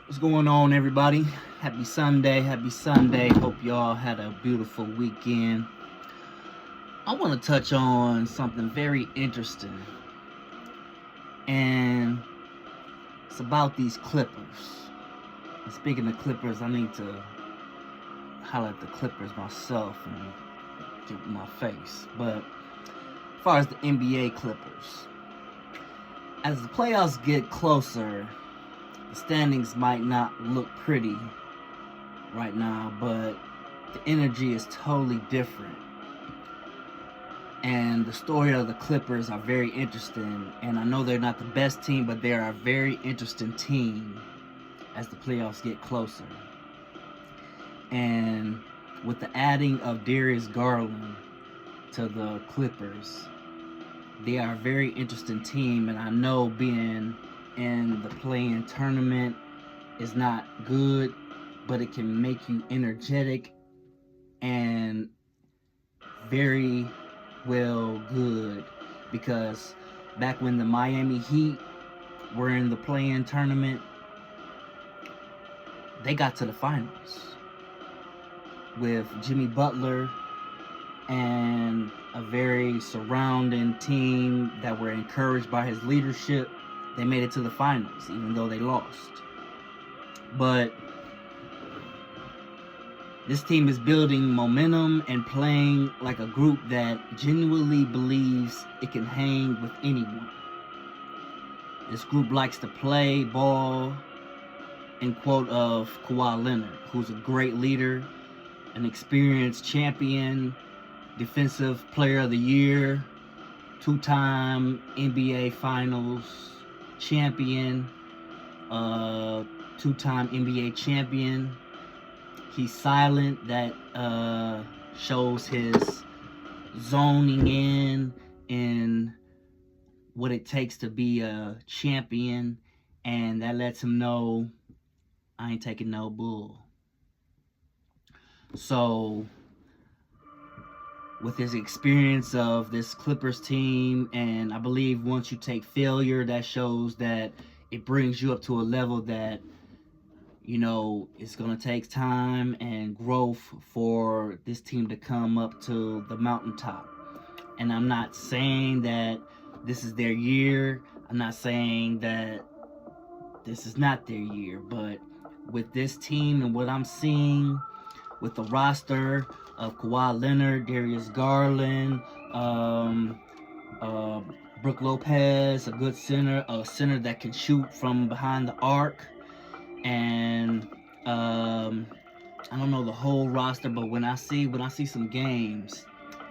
What's going on, everybody? Happy Sunday. Happy Sunday. Hope y'all had a beautiful weekend. I want to touch on something very interesting, and it's about these Clippers. And speaking of Clippers, I need to highlight the Clippers myself and get my face. But as far as the NBA Clippers, as the playoffs get closer, the standings might not look pretty right now, but the energy is totally different. And the story of the Clippers are very interesting. And I know they're not the best team, but they're a very interesting team as the playoffs get closer. And with the adding of Darius Garland to the Clippers, they are a very interesting team. And I know being in the play-in tournament is not good, but it can make you energetic and very well good, because back when the Miami Heat were in the play-in tournament, they got to the finals with Jimmy Butler and a very surrounding team that were encouraged by his leadership. They made it to the finals, even though they lost. But this team is building momentum and playing like a group that genuinely believes it can hang with anyone. This group likes to play ball in quote of Kawhi Leonard, who's a great leader, an experienced champion, defensive player of the year, two-time NBA Finals champion, two-time NBA champion. He's silent. That shows his zoning in what it takes to be a champion, and that lets him know I ain't taking no bull. So with his experience of this Clippers team, and I believe once you take failure, that shows that it brings you up to a level that, you know, it's going to take time and growth for this team to come up to the mountaintop. And I'm not saying that this is their year. I'm not saying that this is not their year. But with this team and what I'm seeing with the roster of Kawhi Leonard, Darius Garland, Brook Lopez, a good center, a center that can shoot from behind the arc, and I don't know the whole roster, but when I see some games,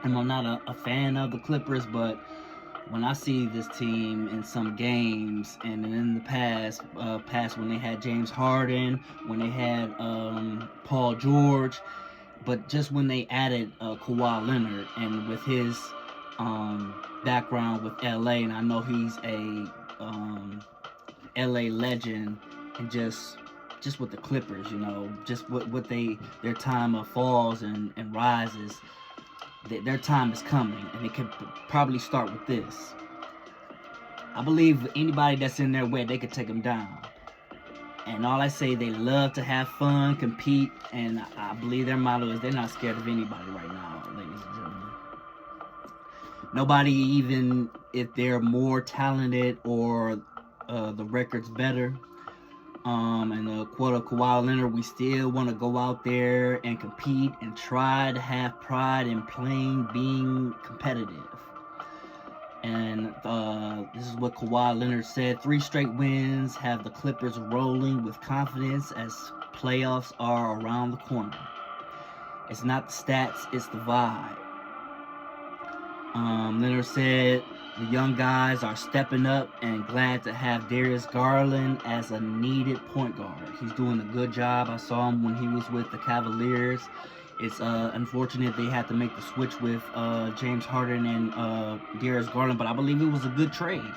and I'm not a fan of the Clippers, but when I see this team in some games, and in the past when they had James Harden, when they had Paul George, but just when they added Kawhi Leonard, and with his background with LA, and I know he's a LA legend, and just with the Clippers, you know, just what their time of falls and rises, their time is coming, and it could probably start with this. I believe anybody that's in their way, they could take them down. And all I say, they love to have fun, compete, and I believe their motto is they're not scared of anybody right now, ladies and gentlemen. Nobody, even if they're more talented or the record's better, and the quote of Kawhi Leonard, we still want to go out there and compete and try to have pride in playing, being competitive. And this is what Kawhi Leonard said: 3 straight wins have the Clippers rolling with confidence as playoffs are around the corner. It's not the stats, it's the vibe. Leonard said the young guys are stepping up and glad to have Darius Garland as a needed point guard. He's doing a good job. I saw him when he was with the Cavaliers. It's unfortunate they had to make the switch with James Harden and Darius Garland, but I believe it was a good trade.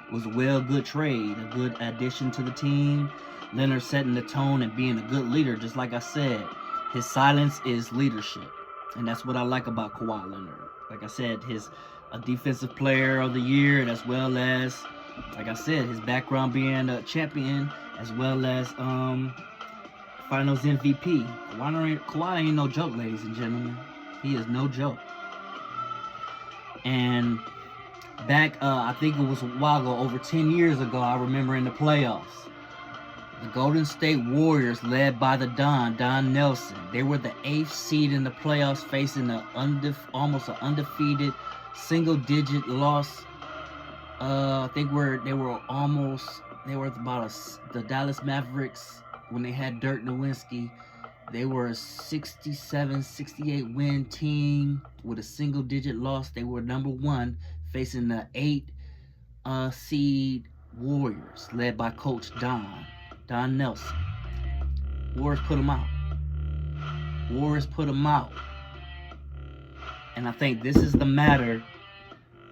It was a good trade, a good addition to the team. Leonard setting the tone and being a good leader, just like I said. His silence is leadership, and that's what I like about Kawhi Leonard. Like I said, he's a defensive player of the year, as well as Like I said, his background being a champion as well as Finals MVP. Kawhi ain't no joke, ladies and gentlemen. He is no joke. And back, I think it was a while ago, over 10 years ago, I remember in the playoffs, the Golden State Warriors, led by the Don Nelson, they were the 8th seed in the playoffs, facing almost an undefeated single-digit loss. I think they were about the Dallas Mavericks when they had Dirk Nowitzki. They were a 67, 68 win team with a single-digit loss. They were number 1, facing the 8 seed Warriors, led by Coach Don Nelson. Warriors put them out. And I think this is the matter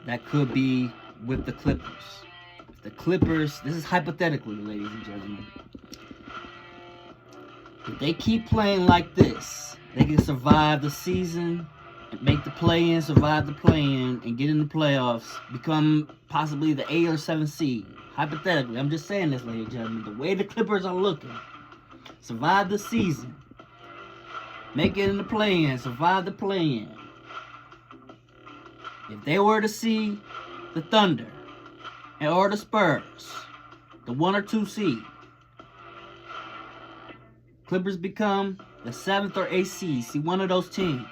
that could be with the Clippers. If the Clippers, this is hypothetically, ladies and gentlemen, if they keep playing like this, they can survive the season, and make the play-in, survive the play-in, and get in the playoffs, become possibly the 8th or 7th seed. Hypothetically, I'm just saying this, ladies and gentlemen, the way the Clippers are looking, survive the season, make it in the play-in, survive the play-in. If they were to see the Thunder or the Spurs, the 1 or 2 seed, Clippers become the 7th or 8th seed, see one of those teams,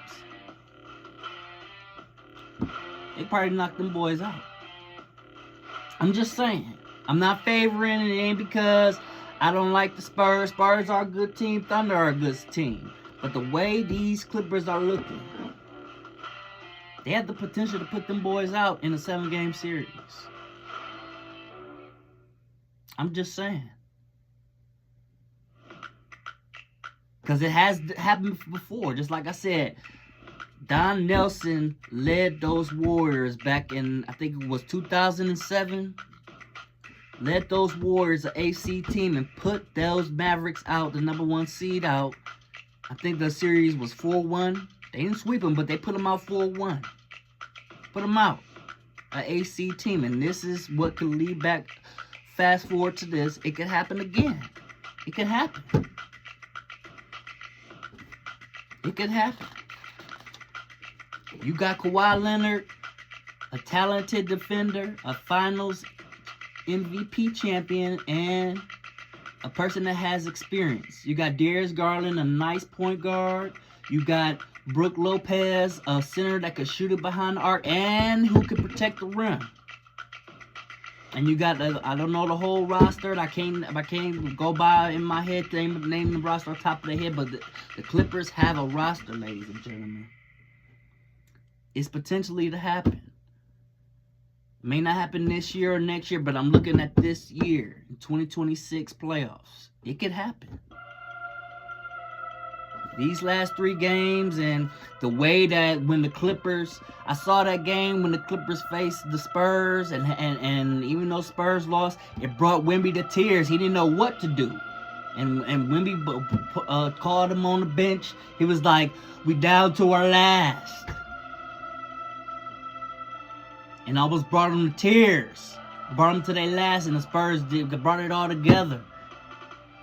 they probably knock them boys out. I'm just saying. I'm not favoring it. It ain't because I don't like the Spurs. Spurs are a good team. Thunder are a good team. But the way these Clippers are looking, they have the potential to put them boys out in a 7-game series. I'm just saying. Because it has happened before. Just like I said, Don Nelson led those Warriors back in, I think it was 2007. Led those Warriors, an AC team, and put those Mavericks out, the number 1 seed out. I think the series was 4-1. They didn't sweep them, but they put them out 4-1. Put them out. An AC team. And this is what could lead back, fast forward to this. It could happen again. It could happen. It could happen. You got Kawhi Leonard, a talented defender, a Finals MVP champion, and a person that has experience. You got Darius Garland, a nice point guard. You got Brook Lopez, a center that could shoot it behind the arc and who can protect the rim. And you got, I don't know the whole roster. I can't go by in my head to name the roster off the top of the head, but the Clippers have a roster, ladies and gentlemen. It's potentially to happen. May not happen this year or next year, but I'm looking at this year, 2026 playoffs. It could happen. These last 3 games and the way that when the Clippers, I saw that game when the Clippers faced the Spurs, and even though Spurs lost, it brought Wemby to tears. He didn't know what to do. And Wemby called him on the bench. He was like, "We down to our last." And almost brought them to tears. Brought them to their last, and the Spurs brought it all together.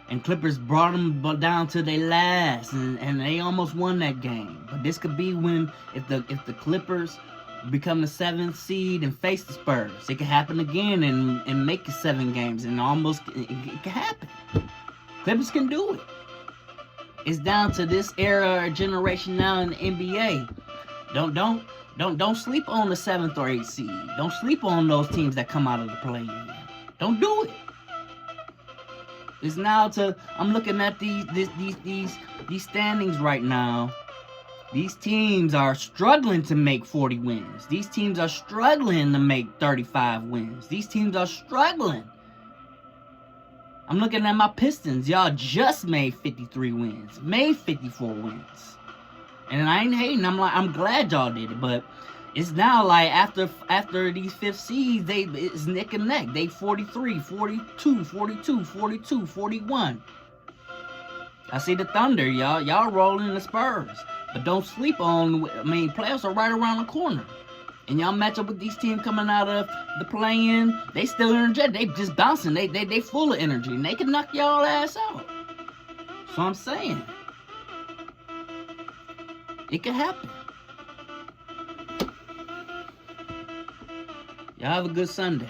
And Clippers brought them down to their last, and they almost won that game. But this could be when, if the Clippers become the 7th seed and face the Spurs, it could happen again and make it 7 games, and it could happen. Clippers can do it. It's down to this era or generation now in the NBA. Don't sleep on the 7th or 8th seed. Don't sleep on those teams that come out of the play-in. Don't do it. It's now I'm looking at these standings right now. These teams are struggling to make 40 wins. These teams are struggling to make 35 wins. These teams are struggling. I'm looking at my Pistons. Y'all just made 53 wins. Made 54 wins. And I ain't hating. I'm glad y'all did it. But it's now like after these 5th seeds, it's neck and neck. They 43, 42, 42, 42, 41. I see the Thunder, y'all. Y'all rolling the Spurs. But don't sleep on, playoffs are right around the corner. and y'all match up with these teams coming out of the play-in, they still energetic. They just bouncing. They full of energy, and they can knock y'all ass out. So I'm saying, it could happen. Y'all have a good Sunday.